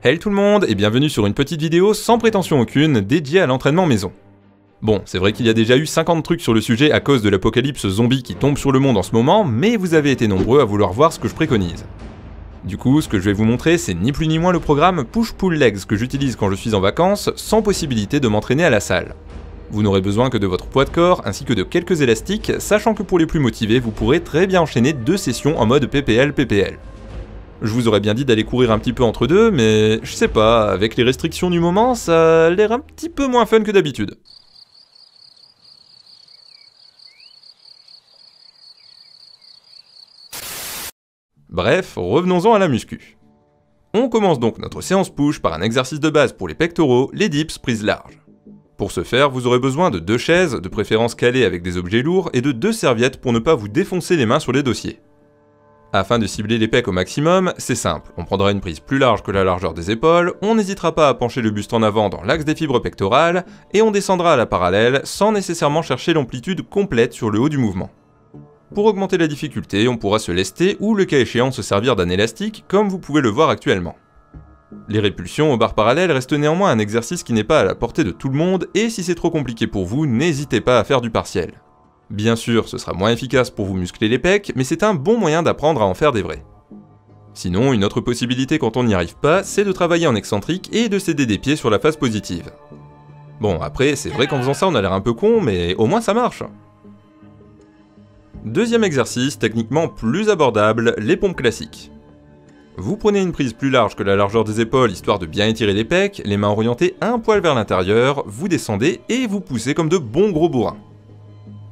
Hey tout le monde et bienvenue sur une petite vidéo sans prétention aucune dédiée à l'entraînement maison. Bon, c'est vrai qu'il y a déjà eu 50 trucs sur le sujet à cause de l'apocalypse zombie qui tombe sur le monde en ce moment, mais vous avez été nombreux à vouloir voir ce que je préconise. Du coup, ce que je vais vous montrer, c'est ni plus ni moins le programme Push-Pull Legs que j'utilise quand je suis en vacances, sans possibilité de m'entraîner à la salle. Vous n'aurez besoin que de votre poids de corps ainsi que de quelques élastiques, sachant que pour les plus motivés, vous pourrez très bien enchaîner 2 sessions en mode PPL-PPL. Je vous aurais bien dit d'aller courir un petit peu entre deux, mais je sais pas, avec les restrictions du moment, ça a l'air un petit peu moins fun que d'habitude. Bref, revenons-en à la muscu. On commence donc notre séance push par un exercice de base pour les pectoraux, les dips prise large. Pour ce faire, vous aurez besoin de 2 chaises, de préférence calées avec des objets lourds, et de 2 serviettes pour ne pas vous défoncer les mains sur les dossiers. Afin de cibler les pecs au maximum, c'est simple, on prendra une prise plus large que la largeur des épaules, on n'hésitera pas à pencher le buste en avant dans l'axe des fibres pectorales, et on descendra à la parallèle sans nécessairement chercher l'amplitude complète sur le haut du mouvement. Pour augmenter la difficulté, on pourra se lester ou le cas échéant se servir d'un élastique comme vous pouvez le voir actuellement. Les répulsions aux barres parallèles restent néanmoins un exercice qui n'est pas à la portée de tout le monde, et si c'est trop compliqué pour vous, n'hésitez pas à faire du partiel. Bien sûr, ce sera moins efficace pour vous muscler les pecs, mais c'est un bon moyen d'apprendre à en faire des vrais. Sinon, une autre possibilité quand on n'y arrive pas, c'est de travailler en excentrique et de s'aider des pieds sur la face positive. Bon, après, c'est vrai qu'en faisant ça on a l'air un peu con, mais au moins ça marche. Deuxième exercice, techniquement plus abordable, les pompes classiques. Vous prenez une prise plus large que la largeur des épaules histoire de bien étirer les pecs, les mains orientées un poil vers l'intérieur, vous descendez et vous poussez comme de bons gros bourrins.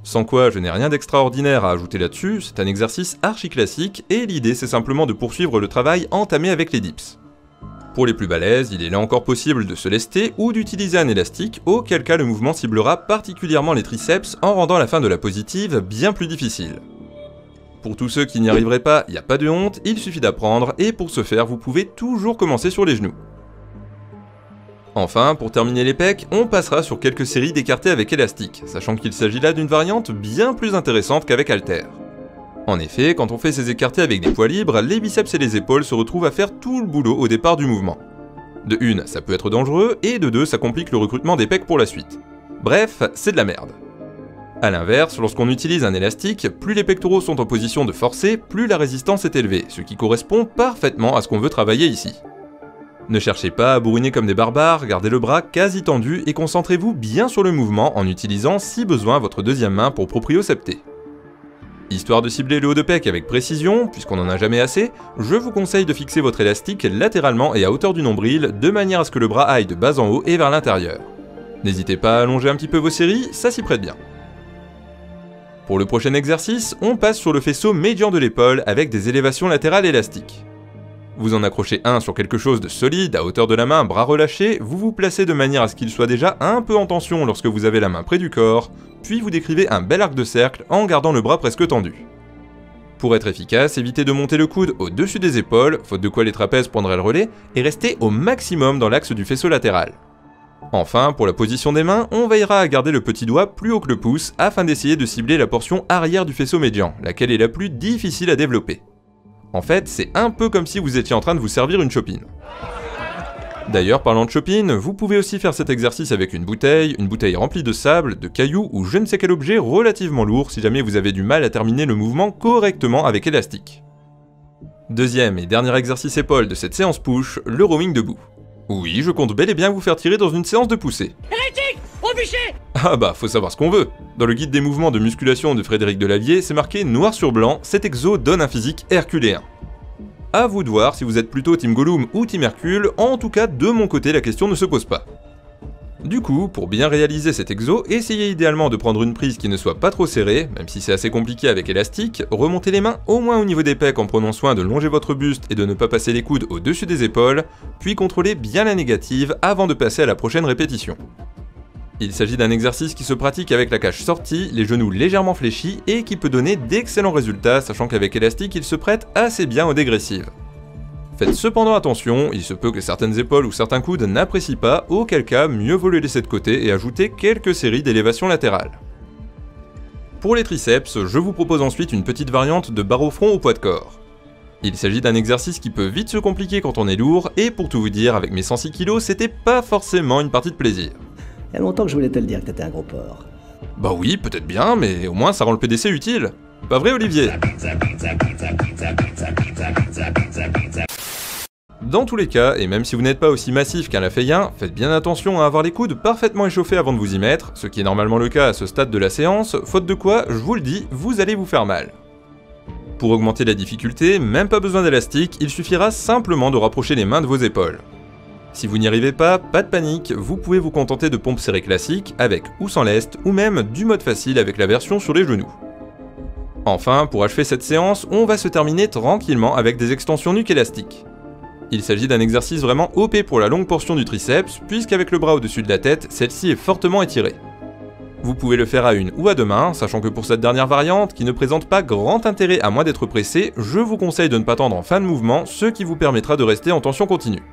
Sans quoi, je n'ai rien d'extraordinaire à ajouter là-dessus, c'est un exercice archi classique et l'idée c'est simplement de poursuivre le travail entamé avec les dips. Pour les plus balèzes, il est là encore possible de se lester ou d'utiliser un élastique, auquel cas le mouvement ciblera particulièrement les triceps en rendant la fin de la positive bien plus difficile. Pour tous ceux qui n'y arriveraient pas, il n'y a pas de honte, il suffit d'apprendre et pour ce faire vous pouvez toujours commencer sur les genoux. Enfin, pour terminer les pecs, on passera sur quelques séries d'écartés avec élastique, sachant qu'il s'agit là d'une variante bien plus intéressante qu'avec haltère. En effet, quand on fait ces écartés avec des poids libres, les biceps et les épaules se retrouvent à faire tout le boulot au départ du mouvement. De 1, ça peut être dangereux, et de 2, ça complique le recrutement des pecs pour la suite. Bref, c'est de la merde. A l'inverse, lorsqu'on utilise un élastique, plus les pectoraux sont en position de forcer, plus la résistance est élevée, ce qui correspond parfaitement à ce qu'on veut travailler ici. Ne cherchez pas à bourriner comme des barbares, gardez le bras quasi tendu et concentrez-vous bien sur le mouvement en utilisant si besoin votre deuxième main pour propriocepter. Histoire de cibler le haut de pec avec précision, puisqu'on n'en a jamais assez, je vous conseille de fixer votre élastique latéralement et à hauteur du nombril, de manière à ce que le bras aille de bas en haut et vers l'intérieur. N'hésitez pas à allonger un petit peu vos séries, ça s'y prête bien. Pour le prochain exercice, on passe sur le faisceau médian de l'épaule avec des élévations latérales élastiques. Vous en accrochez un sur quelque chose de solide, à hauteur de la main, bras relâchés, vous vous placez de manière à ce qu'il soit déjà un peu en tension lorsque vous avez la main près du corps, puis vous décrivez un bel arc de cercle en gardant le bras presque tendu. Pour être efficace, évitez de monter le coude au-dessus des épaules, faute de quoi les trapèzes prendraient le relais, et restez au maximum dans l'axe du faisceau latéral. Enfin, pour la position des mains, on veillera à garder le petit doigt plus haut que le pouce afin d'essayer de cibler la portion arrière du faisceau médian, laquelle est la plus difficile à développer. En fait, c'est un peu comme si vous étiez en train de vous servir une chopine. D'ailleurs, parlant de chopine, vous pouvez aussi faire cet exercice avec une bouteille remplie de sable, de cailloux ou je ne sais quel objet relativement lourd si jamais vous avez du mal à terminer le mouvement correctement avec élastique. Deuxième et dernier exercice épaule de cette séance push, le rowing debout. Oui, je compte bel et bien vous faire tirer dans une séance de poussée. Hérétique! Au bûcher! Ah bah, faut savoir ce qu'on veut. Dans le guide des mouvements de musculation de Frédéric Delavier, c'est marqué noir sur blanc, cet exo donne un physique herculéen. A vous de voir si vous êtes plutôt Team Gollum ou Team Hercule, en tout cas de mon côté la question ne se pose pas. Du coup, pour bien réaliser cet exo, essayez idéalement de prendre une prise qui ne soit pas trop serrée, même si c'est assez compliqué avec élastique, remontez les mains au moins au niveau des pecs en prenant soin de longer votre buste et de ne pas passer les coudes au-dessus des épaules, puis contrôlez bien la négative avant de passer à la prochaine répétition. Il s'agit d'un exercice qui se pratique avec la cage sortie, les genoux légèrement fléchis et qui peut donner d'excellents résultats, sachant qu'avec élastique il se prête assez bien aux dégressives. Faites cependant attention, il se peut que certaines épaules ou certains coudes n'apprécient pas, auquel cas mieux vaut les laisser de côté et ajouter quelques séries d'élévation latérale. Pour les triceps, je vous propose ensuite une petite variante de barre au front au poids de corps. Il s'agit d'un exercice qui peut vite se compliquer quand on est lourd, et pour tout vous dire, avec mes 106 kg, c'était pas forcément une partie de plaisir. Il y a longtemps que je voulais te le dire que t'étais un gros porc. Bah oui, peut-être bien, mais au moins ça rend le PDC utile. Pas vrai, Olivier? Dans tous les cas, et même si vous n'êtes pas aussi massif qu'un lafayette, faites bien attention à avoir les coudes parfaitement échauffés avant de vous y mettre, ce qui est normalement le cas à ce stade de la séance, faute de quoi, je vous le dis, vous allez vous faire mal. Pour augmenter la difficulté, même pas besoin d'élastique, il suffira simplement de rapprocher les mains de vos épaules. Si vous n'y arrivez pas, pas de panique, vous pouvez vous contenter de pompes serrées classiques, avec ou sans lest, ou même du mode facile avec la version sur les genoux. Enfin, pour achever cette séance, on va se terminer tranquillement avec des extensions nuque élastiques. Il s'agit d'un exercice vraiment OP pour la longue portion du triceps, puisqu'avec le bras au-dessus de la tête, celle-ci est fortement étirée. Vous pouvez le faire à une ou à deux mains, sachant que pour cette dernière variante, qui ne présente pas grand intérêt à moins d'être pressé, je vous conseille de ne pas tendre en fin de mouvement, ce qui vous permettra de rester en tension continue.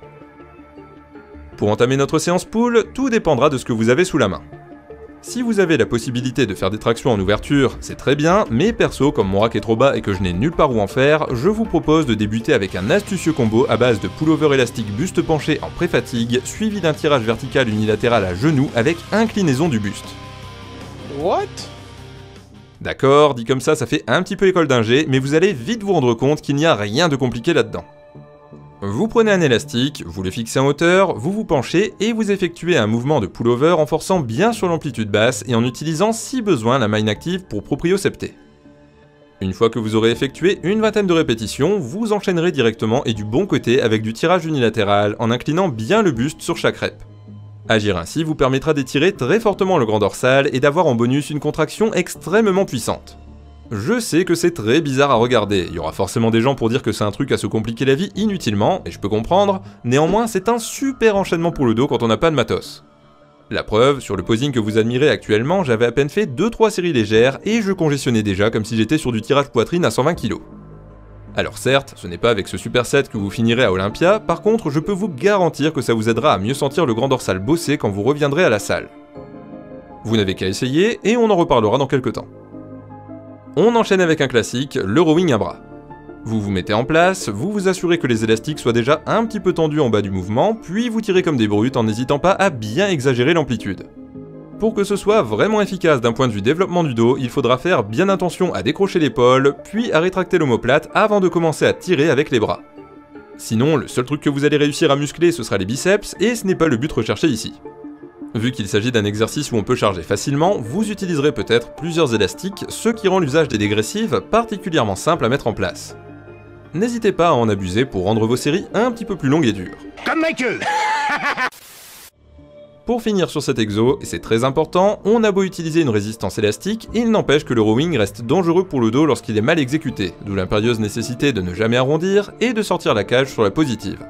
Pour entamer notre séance pull, tout dépendra de ce que vous avez sous la main. Si vous avez la possibilité de faire des tractions en ouverture, c'est très bien, mais perso, comme mon rack est trop bas et que je n'ai nulle part où en faire, je vous propose de débuter avec un astucieux combo à base de pullover élastique buste penché en pré-fatigue, suivi d'un tirage vertical unilatéral à genoux avec inclinaison du buste. What? D'accord, dit comme ça fait un petit peu école d'ingé, mais vous allez vite vous rendre compte qu'il n'y a rien de compliqué là-dedans. Vous prenez un élastique, vous le fixez en hauteur, vous vous penchez et vous effectuez un mouvement de pullover en forçant bien sur l'amplitude basse et en utilisant si besoin la main inactive pour propriocepter. Une fois que vous aurez effectué une vingtaine de répétitions, vous enchaînerez directement et du bon côté avec du tirage unilatéral en inclinant bien le buste sur chaque rep. Agir ainsi vous permettra d'étirer très fortement le grand dorsal et d'avoir en bonus une contraction extrêmement puissante. Je sais que c'est très bizarre à regarder, il y aura forcément des gens pour dire que c'est un truc à se compliquer la vie inutilement, et je peux comprendre, néanmoins c'est un super enchaînement pour le dos quand on n'a pas de matos. La preuve, sur le posing que vous admirez actuellement, j'avais à peine fait 2-3 séries légères et je congestionnais déjà comme si j'étais sur du tirage poitrine à 120 kg. Alors certes, ce n'est pas avec ce superset que vous finirez à Olympia, par contre je peux vous garantir que ça vous aidera à mieux sentir le grand dorsal bossé quand vous reviendrez à la salle. Vous n'avez qu'à essayer et on en reparlera dans quelques temps. On enchaîne avec un classique, le rowing à bras. Vous vous mettez en place, vous vous assurez que les élastiques soient déjà un petit peu tendus en bas du mouvement, puis vous tirez comme des brutes en n'hésitant pas à bien exagérer l'amplitude. Pour que ce soit vraiment efficace d'un point de vue développement du dos, il faudra faire bien attention à décrocher l'épaule, puis à rétracter l'omoplate avant de commencer à tirer avec les bras. Sinon, le seul truc que vous allez réussir à muscler, ce sera les biceps, et ce n'est pas le but recherché ici. Vu qu'il s'agit d'un exercice où on peut charger facilement, vous utiliserez peut-être plusieurs élastiques, ce qui rend l'usage des dégressives particulièrement simple à mettre en place. N'hésitez pas à en abuser pour rendre vos séries un petit peu plus longues et dures. Comme Michael. Pour finir sur cet exo, et c'est très important, on a beau utiliser une résistance élastique, il n'empêche que le rowing reste dangereux pour le dos lorsqu'il est mal exécuté, d'où l'impérieuse nécessité de ne jamais arrondir et de sortir la cage sur la positive.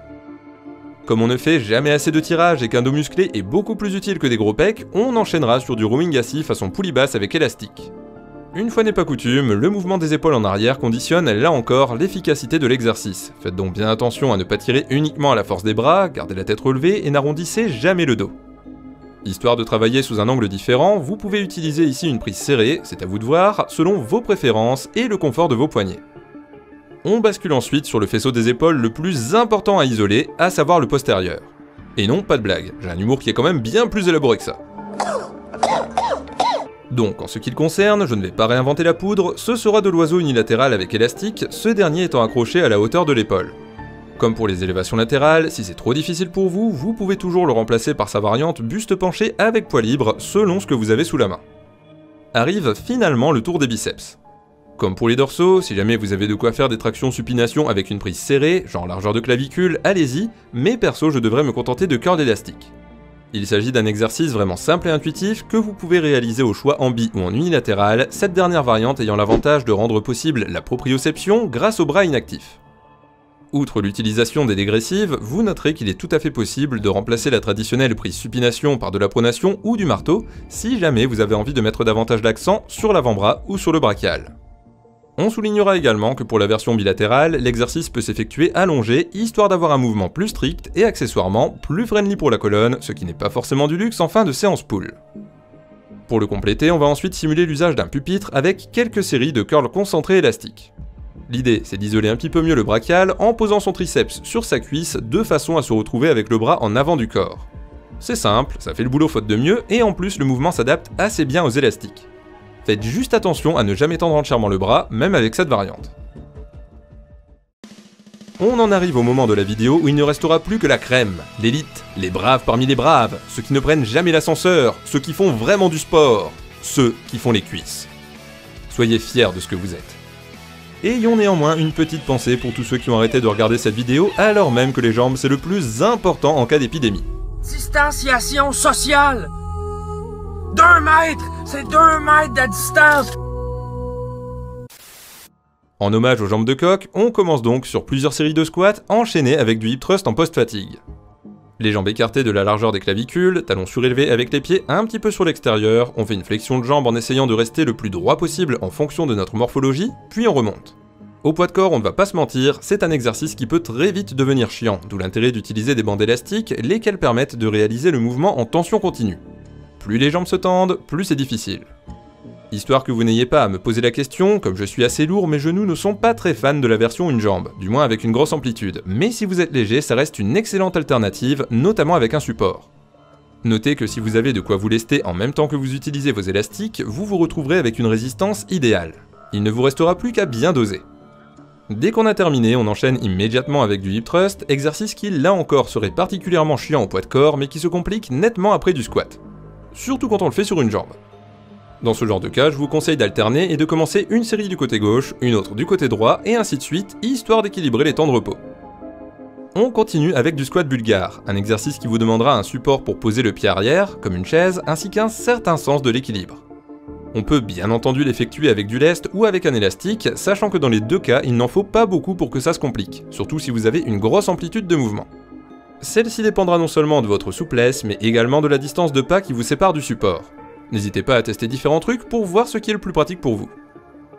Comme on ne fait jamais assez de tirage et qu'un dos musclé est beaucoup plus utile que des gros pecs, on enchaînera sur du rowing assis façon poulie basse avec élastique. Une fois n'est pas coutume, le mouvement des épaules en arrière conditionne là encore l'efficacité de l'exercice. Faites donc bien attention à ne pas tirer uniquement à la force des bras, gardez la tête relevée et n'arrondissez jamais le dos. Histoire de travailler sous un angle différent, vous pouvez utiliser ici une prise serrée, c'est à vous de voir, selon vos préférences et le confort de vos poignets. On bascule ensuite sur le faisceau des épaules le plus important à isoler, à savoir le postérieur. Et non, pas de blague, j'ai un humour qui est quand même bien plus élaboré que ça. Donc, en ce qui le concerne, je ne vais pas réinventer la poudre, ce sera de l'oiseau unilatéral avec élastique, ce dernier étant accroché à la hauteur de l'épaule. Comme pour les élévations latérales, si c'est trop difficile pour vous, vous pouvez toujours le remplacer par sa variante buste penché avec poids libre, selon ce que vous avez sous la main. Arrive finalement le tour des biceps. Comme pour les dorsaux, si jamais vous avez de quoi faire des tractions supination avec une prise serrée, genre largeur de clavicule, allez-y, mais perso je devrais me contenter de curl élastique. Il s'agit d'un exercice vraiment simple et intuitif que vous pouvez réaliser au choix en bi ou en unilatéral, cette dernière variante ayant l'avantage de rendre possible la proprioception grâce au bras inactif. Outre l'utilisation des dégressives, vous noterez qu'il est tout à fait possible de remplacer la traditionnelle prise supination par de la pronation ou du marteau, si jamais vous avez envie de mettre davantage d'accent sur l'avant-bras ou sur le brachial. On soulignera également que pour la version bilatérale, l'exercice peut s'effectuer allongé, histoire d'avoir un mouvement plus strict et accessoirement plus friendly pour la colonne, ce qui n'est pas forcément du luxe en fin de séance pull. Pour le compléter, on va ensuite simuler l'usage d'un pupitre avec quelques séries de curls concentrés élastiques. L'idée, c'est d'isoler un petit peu mieux le brachial en posant son triceps sur sa cuisse de façon à se retrouver avec le bras en avant du corps. C'est simple, ça fait le boulot faute de mieux, et en plus le mouvement s'adapte assez bien aux élastiques. Faites juste attention à ne jamais tendre entièrement le bras, même avec cette variante. On en arrive au moment de la vidéo où il ne restera plus que la crème, l'élite, les braves parmi les braves, ceux qui ne prennent jamais l'ascenseur, ceux qui font vraiment du sport, ceux qui font les cuisses. Soyez fiers de ce que vous êtes. Ayons néanmoins une petite pensée pour tous ceux qui ont arrêté de regarder cette vidéo alors même que les jambes c'est le plus important en cas d'épidémie. Distanciation sociale! 2 mètres! C'est 2 mètres de distance! En hommage aux jambes de coq, on commence donc sur plusieurs séries de squats enchaînées avec du hip thrust en post-fatigue. Les jambes écartées de la largeur des clavicules, talons surélevés avec les pieds un petit peu sur l'extérieur, on fait une flexion de jambes en essayant de rester le plus droit possible en fonction de notre morphologie, puis on remonte. Au poids de corps, on ne va pas se mentir, c'est un exercice qui peut très vite devenir chiant, d'où l'intérêt d'utiliser des bandes élastiques, lesquelles permettent de réaliser le mouvement en tension continue. Plus les jambes se tendent, plus c'est difficile. Histoire que vous n'ayez pas à me poser la question, comme je suis assez lourd, mes genoux ne sont pas très fans de la version une jambe, du moins avec une grosse amplitude, mais si vous êtes léger, ça reste une excellente alternative, notamment avec un support. Notez que si vous avez de quoi vous lester en même temps que vous utilisez vos élastiques, vous vous retrouverez avec une résistance idéale. Il ne vous restera plus qu'à bien doser. Dès qu'on a terminé, on enchaîne immédiatement avec du hip thrust, exercice qui là encore serait particulièrement chiant au poids de corps, mais qui se complique nettement après du squat. Surtout quand on le fait sur une jambe. Dans ce genre de cas, je vous conseille d'alterner et de commencer une série du côté gauche, une autre du côté droit, et ainsi de suite, histoire d'équilibrer les temps de repos. On continue avec du squat bulgare, un exercice qui vous demandera un support pour poser le pied arrière, comme une chaise, ainsi qu'un certain sens de l'équilibre. On peut bien entendu l'effectuer avec du lest ou avec un élastique, sachant que dans les deux cas, il n'en faut pas beaucoup pour que ça se complique, surtout si vous avez une grosse amplitude de mouvement. Celle-ci dépendra non seulement de votre souplesse, mais également de la distance de pas qui vous sépare du support. N'hésitez pas à tester différents trucs pour voir ce qui est le plus pratique pour vous.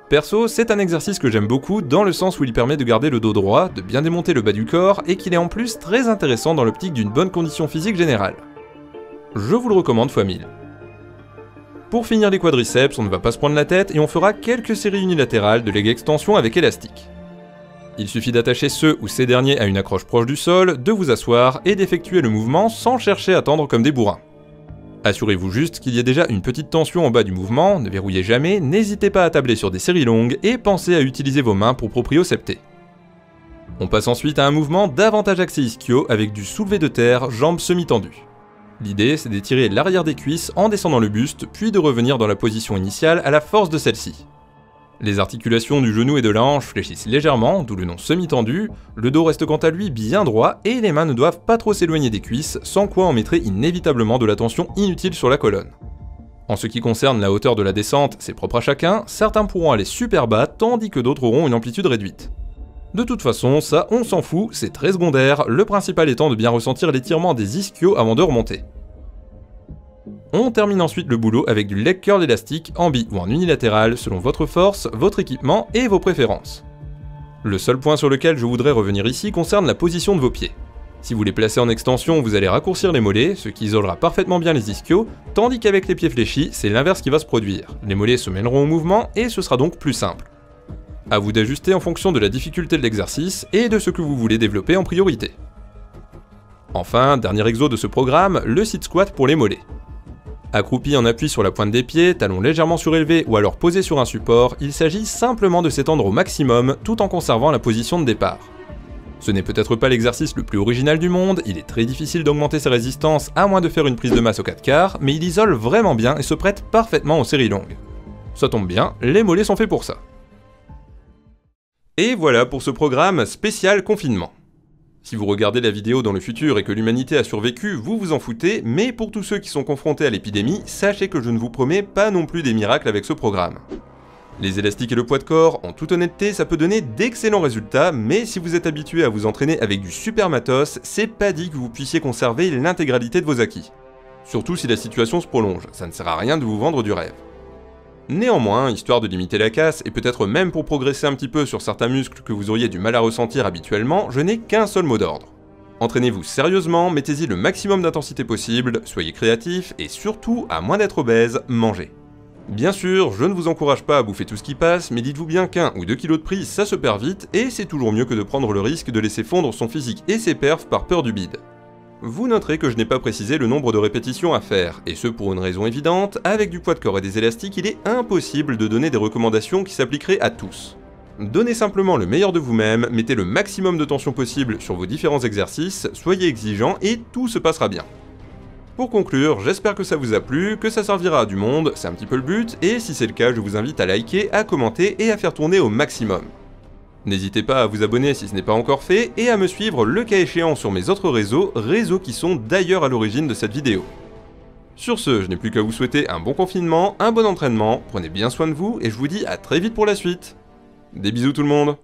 Perso, c'est un exercice que j'aime beaucoup dans le sens où il permet de garder le dos droit, de bien démonter le bas du corps et qu'il est en plus très intéressant dans l'optique d'une bonne condition physique générale. Je vous le recommande fois 1000. Pour finir les quadriceps, on ne va pas se prendre la tête et on fera quelques séries unilatérales de leg extension avec élastique. Il suffit d'attacher ceux ou ces derniers à une accroche proche du sol, de vous asseoir et d'effectuer le mouvement sans chercher à tendre comme des bourrins. Assurez-vous juste qu'il y ait déjà une petite tension en bas du mouvement, ne verrouillez jamais, n'hésitez pas à tabler sur des séries longues et pensez à utiliser vos mains pour propriocepter. On passe ensuite à un mouvement davantage axé ischio avec du soulevé de terre, jambes semi-tendues. L'idée c'est d'étirer l'arrière des cuisses en descendant le buste, puis de revenir dans la position initiale à la force de celle-ci. Les articulations du genou et de la hanche fléchissent légèrement, d'où le nom semi-tendu, le dos reste quant à lui bien droit et les mains ne doivent pas trop s'éloigner des cuisses, sans quoi on mettrait inévitablement de la tension inutile sur la colonne. En ce qui concerne la hauteur de la descente, c'est propre à chacun, certains pourront aller super bas tandis que d'autres auront une amplitude réduite. De toute façon, ça on s'en fout, c'est très secondaire, le principal étant de bien ressentir l'étirement des ischios avant de remonter. On termine ensuite le boulot avec du leg curl élastique en bi ou en unilatéral selon votre force, votre équipement et vos préférences. Le seul point sur lequel je voudrais revenir ici concerne la position de vos pieds. Si vous les placez en extension, vous allez raccourcir les mollets, ce qui isolera parfaitement bien les ischios, tandis qu'avec les pieds fléchis, c'est l'inverse qui va se produire. Les mollets se mêleront au mouvement et ce sera donc plus simple. À vous d'ajuster en fonction de la difficulté de l'exercice et de ce que vous voulez développer en priorité. Enfin, dernier exo de ce programme, le sit squat pour les mollets. Accroupi en appui sur la pointe des pieds, talons légèrement surélevés ou alors posés sur un support, il s'agit simplement de s'étendre au maximum tout en conservant la position de départ. Ce n'est peut-être pas l'exercice le plus original du monde, il est très difficile d'augmenter sa résistance à moins de faire une prise de masse au 4/4, mais il isole vraiment bien et se prête parfaitement aux séries longues. Ça tombe bien, les mollets sont faits pour ça. Et voilà pour ce programme spécial confinement. Si vous regardez la vidéo dans le futur et que l'humanité a survécu, vous vous en foutez, mais pour tous ceux qui sont confrontés à l'épidémie, sachez que je ne vous promets pas non plus des miracles avec ce programme. Les élastiques et le poids de corps, en toute honnêteté, ça peut donner d'excellents résultats, mais si vous êtes habitué à vous entraîner avec du super matos, c'est pas dit que vous puissiez conserver l'intégralité de vos acquis. Surtout si la situation se prolonge, ça ne sert à rien de vous vendre du rêve. Néanmoins, histoire de limiter la casse, et peut-être même pour progresser un petit peu sur certains muscles que vous auriez du mal à ressentir habituellement, je n'ai qu'un seul mot d'ordre. Entraînez-vous sérieusement, mettez-y le maximum d'intensité possible, soyez créatif, et surtout, à moins d'être obèse, mangez. Bien sûr, je ne vous encourage pas à bouffer tout ce qui passe, mais dites-vous bien qu'1 ou 2 kilos de prise ça se perd vite, et c'est toujours mieux que de prendre le risque de laisser fondre son physique et ses perfs par peur du bide. Vous noterez que je n'ai pas précisé le nombre de répétitions à faire, et ce pour une raison évidente, avec du poids de corps et des élastiques, il est impossible de donner des recommandations qui s'appliqueraient à tous. Donnez simplement le meilleur de vous-même, mettez le maximum de tension possible sur vos différents exercices, soyez exigeants et tout se passera bien. Pour conclure, j'espère que ça vous a plu, que ça servira à du monde, c'est un petit peu le but, et si c'est le cas, je vous invite à liker, à commenter et à faire tourner au maximum. N'hésitez pas à vous abonner si ce n'est pas encore fait, et à me suivre le cas échéant sur mes autres réseaux qui sont d'ailleurs à l'origine de cette vidéo. Sur ce, je n'ai plus qu'à vous souhaiter un bon confinement, un bon entraînement, prenez bien soin de vous, et je vous dis à très vite pour la suite. Des bisous tout le monde!